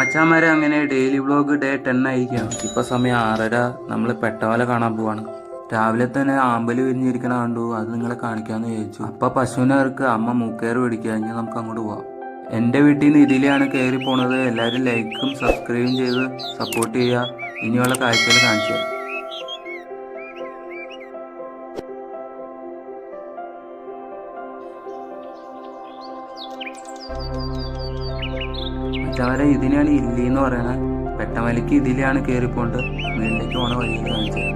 മച്ചാന്മാരെ അങ്ങനെ daily vlog day 10 ആയിരിക്കാം. ഇപ്പൊ സമയം 6:30. നമ്മൾ പെട്ടവല കാണാൻ പോവാണ്. രാവിലെ തന്നെ ആമ്പല് വിരിഞ്ഞിരിക്കണ കണ്ടു. അത് നിങ്ങളെ കാണിക്കാന്ന് വിചാരിച്ചു. അപ്പൊ പശുവിനർക്ക് അമ്മ മൂക്കേറ് പിടിക്കുക. കഴിഞ്ഞാൽ നമുക്ക് അങ്ങോട്ട് പോവാം. എൻ്റെ വീട്ടിൽ നിന്ന് ഇതിലെയാണ് കയറി പോണത്. എല്ലാവരും ലൈക്കും സബ്സ്ക്രൈബും ചെയ്ത് സപ്പോർട്ട് ചെയ്യുക. ഇനിയുള്ള കാഴ്ചകൾ കാണിച്ചു തരാം. മറ്റവരെ ഇതിനെയാണ് ഇല്ലി എന്ന് പറയണത്. പെട്ടമലയ്ക്ക് ഇതിലെയാണ് കയറിപ്പോണ്ട് വീട്ടിലേക്ക് പോണ വഴി കാണിച്ചത്.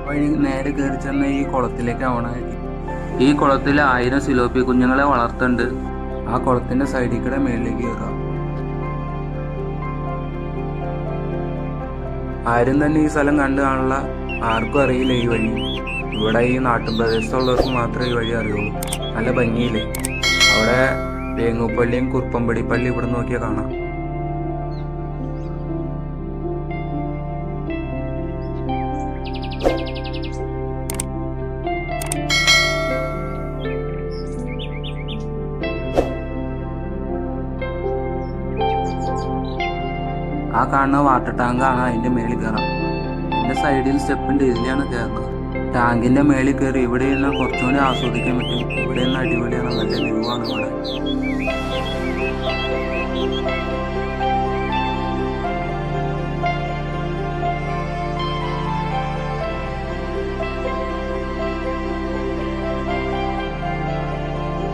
വഴി നേരെ കയറി ചെന്ന ഈ കുളത്തിലേക്കാണ്. ഈ കുളത്തിൽ 1000 സിലോപ്പി കുഞ്ഞുങ്ങളെ വളർത്തുന്നുണ്ട്. ആ കുളത്തിന്റെ സൈഡിൽ കൂടെ മേളിലേക്ക് കയറാം. ആരും തന്നെ ഈ സ്ഥലം കണ്ടു കാണില്ല. ആർക്കും അറിയില്ല ഈ വഴി. ഇവിടെ ഈ നാട്ടുപ്രദേശത്തുള്ളവർക്ക് മാത്രമേ ഈ വഴി അറിയുള്ളൂ. നല്ല ഭംഗിയില്ലേ. അവിടെ വേങ്ങുപ്പള്ളിയും കുറുപ്പമ്പടി പള്ളി ഇവിടെ നോക്കിയാൽ കാണാം. ആ കാണുന്ന വാട്ടർ ടാങ്കാണ്. അതിന്റെ മേളിൽ കയറാം. എന്റെ സൈഡിൽ സ്റ്റെപ്പുണ്ട്. ഇതിലാണ് കയറുന്നത്. ടാങ്കിന്റെ മേളിൽ കയറി ഇവിടെ നിന്ന് കുറച്ചുകൂടി ആസ്വദിക്കാൻ പറ്റും. ഇവിടെ നിന്ന് അടിപൊളിയാണ്. നല്ല വ്യൂ ആണ് ഇവിടെ.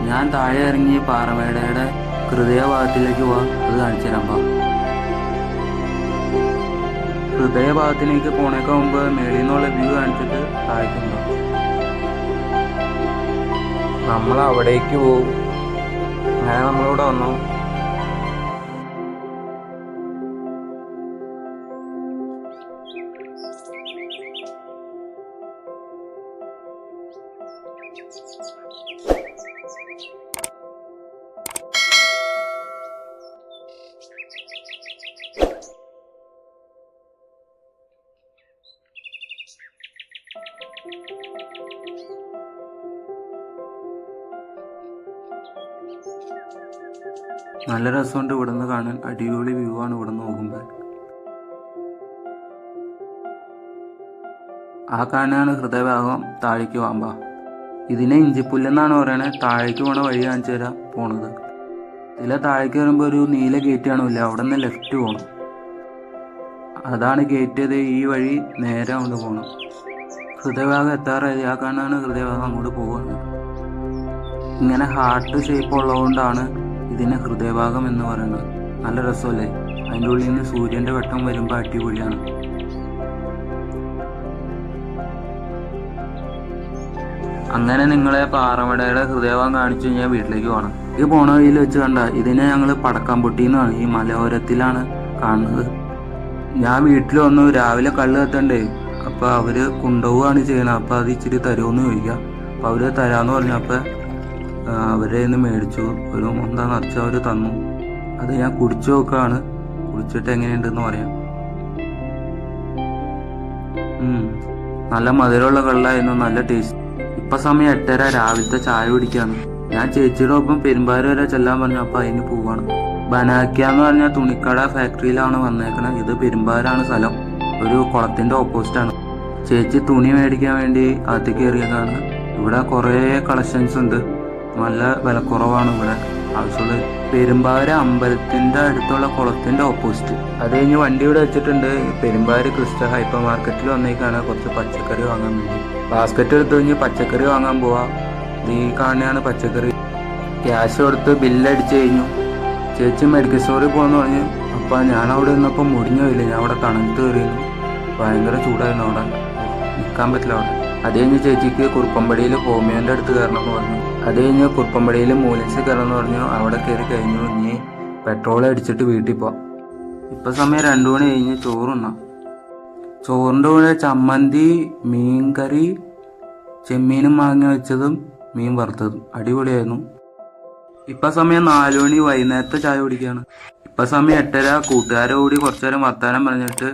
ഞാൻ താഴെ ഇറങ്ങി പാറമേടയുടെ ഹൃദയഭാഗത്തിലേക്ക് പോവാം. അത് കാണിച്ചു തരാം. ഹൃദയഭാഗത്തിലേക്ക് പോണേക്കാൾ മുമ്പ് മേളിൽ നിന്നുള്ള വ്യൂ കാണിച്ചിട്ട് താഴ്ത്തുന്നു. നമ്മൾ അവിടേക്ക് പോകും. അങ്ങനെ നമ്മളിവിടെ വന്നു. നല്ല രസമുണ്ട് ഇവിടുന്ന് കാണാൻ. അടിപൊളി വ്യൂ ആണ് ഇവിടുന്ന് നോക്കുമ്പോൾ. ആ കാണാനാണ് ഹൃദയഭാഗം. താഴേക്ക് വാമ്പാ. ഇതിനെ ഇഞ്ചിപ്പുല്ലെന്നാണ് പറയണത്. താഴേക്ക് പോണ വഴി കാണിച്ചു തരാം പോണത്. ഇതിലെ താഴേക്ക് വരുമ്പോൾ ഒരു നീല ഗേറ്റ് കാണില്ല. അവിടെ നിന്ന് ലെഫ്റ്റ് പോകണം. അതാണ് ഗേറ്റ്. ഈ വഴി നേരെ അങ്ങോട്ട് പോകണം. ഹൃദയഭാഗം എത്താറായി. ആ കാണാനാണ് ഹൃദയഭാഗം. അങ്ങോട്ട് പോവാണ്. ഇങ്ങനെ ഹാർട്ട് ഷേപ്പ് ഉള്ളതുകൊണ്ടാണ് ഇതിനെ ഹൃദയഭാഗം എന്ന് പറയുന്നത്. നല്ല രസമല്ലേ. അതിൻ്റെ ഉള്ളിൽ നിന്ന് സൂര്യന്റെ വെട്ടം വരുമ്പോൾ അടിപൊളിയാണ്. അങ്ങനെ നിങ്ങളെ പാറമടയുടെ ഹൃദയഭാഗം കാണിച്ചു കഴിഞ്ഞാൽ വീട്ടിലേക്ക് പോകണം. ഈ പോണ വഴിയിൽ വെച്ച് കണ്ട ഇതിനെ ഞങ്ങൾ പടക്കാംപൊട്ടി എന്നാണ്. ഈ മലയോരത്തിലാണ് കാണുന്നത്. ഞാൻ വീട്ടിൽ വന്നു. രാവിലെ കള്ള് കത്തണ്ടേ. അപ്പൊ അവര് കൊണ്ടുപോവാണ് ചെയ്യണത്. അപ്പൊ അത് ഇച്ചിരി തരുമെന്ന് ചോദിക്കാം. അപ്പൊ അവര് തരാന്ന് പറഞ്ഞപ്പോ അവരെ നിന്ന് മേടിച്ചു. ഒരു മുന്ത നിറച്ച് അവർ തന്നു. അത് ഞാൻ കുടിച്ചു നോക്കുകയാണ്. കുടിച്ചിട്ട് എങ്ങനെയുണ്ടെന്ന് പറയാം. നല്ല മധുരമുള്ള കള്ളായിരുന്നു. നല്ല ടേസ്റ്റ്. ഇപ്പൊ സമയം 8:30. രാവിലത്തെ ചായ കുടിക്കാണ്. ഞാൻ ചേച്ചിയുടെ ഒപ്പം പെരുമ്പാവൂർ വരെ ചെല്ലാൻ പറഞ്ഞു. അപ്പൊ അതിന് പോവാണ്. ബനാക്ക എന്ന് പറഞ്ഞ തുണിക്കട ഫാക്ടറിയിലാണ് വന്നേക്കണത്. ഇത് പെരുമ്പാവൂരാണ് സ്ഥലം. ഒരു കുളത്തിന്റെ ഓപ്പോസിറ്റാണ്. ചേച്ചി തുണി മേടിക്കാൻ വേണ്ടി അകത്തേക്ക് കയറിയതാണ്. ഇവിടെ കുറേ കളക്ഷൻസ് ഉണ്ട്. നല്ല വിലക്കുറവാണ് ഇവിടെ. ആവശ്യമുള്ള പെരുമ്പാവൂര് അമ്പലത്തിന്റെ അടുത്തുള്ള കുളത്തിന്റെ ഓപ്പോസിറ്റ്. അത് കഴിഞ്ഞ് വണ്ടി ഇവിടെ വെച്ചിട്ടുണ്ട്. പെരുമ്പാവൂര് ക്രിസ്റ്റൽ ഹൈപ്പർ മാർക്കറ്റിൽ വന്നേക്കാണ് കുറച്ച് പച്ചക്കറി വാങ്ങാൻ വേണ്ടി. ബാസ്ക്കറ്റ് എടുത്ത് കഴിഞ്ഞ് പച്ചക്കറി വാങ്ങാൻ പോവാ. ഈ കാണുകയാണ് പച്ചക്കറി. ക്യാഷ് കൊടുത്ത് ബില്ലടിച്ച് കഴിഞ്ഞു. ചേച്ചി മെഡിക്കൽ സ്റ്റോറിൽ പോകാന്ന് പറഞ്ഞു. അപ്പൊ ഞാൻ അവിടെ നിന്നപ്പോൾ മുടിഞ്ഞു പോയില്ല. ഞാൻ അവിടെ തണുത്ത് കയറിയിരുന്നു. ഭയങ്കര ചൂടായിരുന്നു. അവിടെ നിൽക്കാൻ പറ്റില്ല അവിടെ. അത് കഴിഞ്ഞ് ചേച്ചിക്ക് കുറുപ്പമ്പടിയിൽ ഹോമിയോന്റെ അടുത്ത് കയറണം എന്ന് പറഞ്ഞു. അത് കഴിഞ്ഞ് കുറുപ്പമ്പടിയിൽ മൂലൻസ് കയറണം എന്ന് പറഞ്ഞു. അവിടെ കയറി കഴിഞ്ഞു. ഇനി പെട്രോൾ അടിച്ചിട്ട് വീട്ടിൽ പോവാം. ഇപ്പൊ സമയം 2 മണി കഴിഞ്ഞ് ചോറുണ്ണാം. ചോറിൻ്റെ കൂടെ ചമ്മന്തി, മീൻകറി, ചെമ്മീനും മാങ്ങ വെച്ചതും മീൻ വറുത്തതും അടിപൊളിയായിരുന്നു. ഇപ്പൊ സമയം 4 മണി. വൈകുന്നേരത്തെ ചായ കുടിക്കുകയാണ്. ഇപ്പൊ സമയം 8:30. കൂട്ടുകാരെ കൂടി കുറച്ചു നേരം വർത്താനം പറഞ്ഞിട്ട്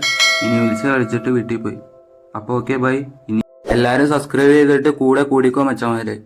ഇനി വിളിച്ച് കളിച്ചിട്ട് വീട്ടിൽ പോയി. അപ്പോൾ ഓക്കെ ബൈ. ഇനി എല്ലാവരും സബ്സ്ക്രൈബ് ചെയ്തിട്ട് കൂടെ കൂടിക്കോ മച്ചന്മാരെ.